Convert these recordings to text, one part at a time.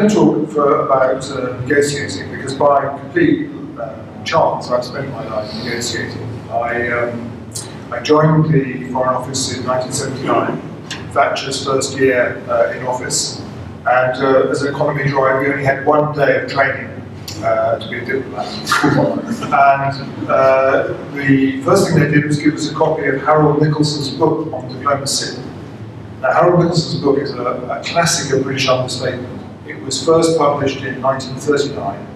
going to talk about negotiating because by complete chance I've spent my life negotiating. I joined the Foreign Office in 1979, Thatcher's first year in office, and as an economy drive we only had 1 day of training to be a diplomat. And the first thing they did was give us a copy of Harold Nicholson's book on diplomacy. Now, Harold Nicholson's book is a classic of British understatement. It was first published in 1939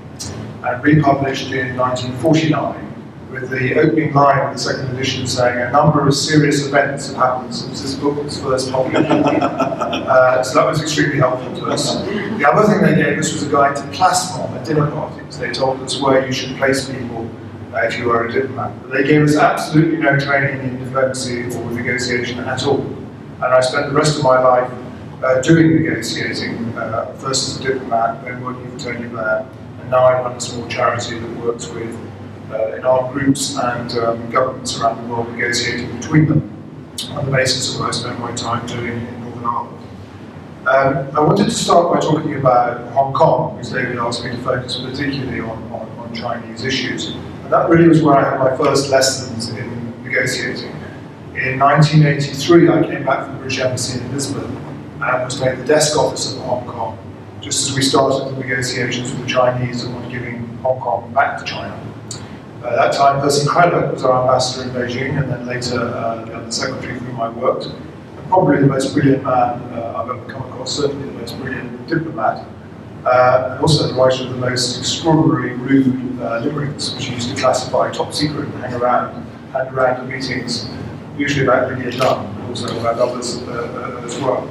and republished in 1949 with the opening line of the second edition saying a number of serious events have happened since this book was first published. So that was extremely helpful to us. The other thing they gave us was a guide to plasmon at dinner parties. They told us where you should place people if you were a diplomat. But they gave us absolutely no training in diplomacy or negotiation at all. And I spent the rest of my life doing negotiating, first as a diplomat, then working for Tony Blair, and now I run a small charity that works with in armed groups and governments around the world negotiating between them on the basis of what I spent my time doing in Northern Ireland. I wanted to start by talking about Hong Kong, because David asked me to focus particularly on Chinese issues. And that really was where I had my first lessons in negotiating. In 1983, I came back from the British Embassy in Lisbon and was made the desk officer for Hong Kong, just as we started the negotiations with the Chinese on giving Hong Kong back to China. At that time, Percy Craddock was our ambassador in Beijing, and then later the other secretary with whom I worked. And probably the most brilliant man I've ever come across, certainly the most brilliant diplomat, and also the writer of the most extraordinary rude limericks, which he used to classify top secret and hang around at meetings, usually about Lydia Dunn, but also about others as well.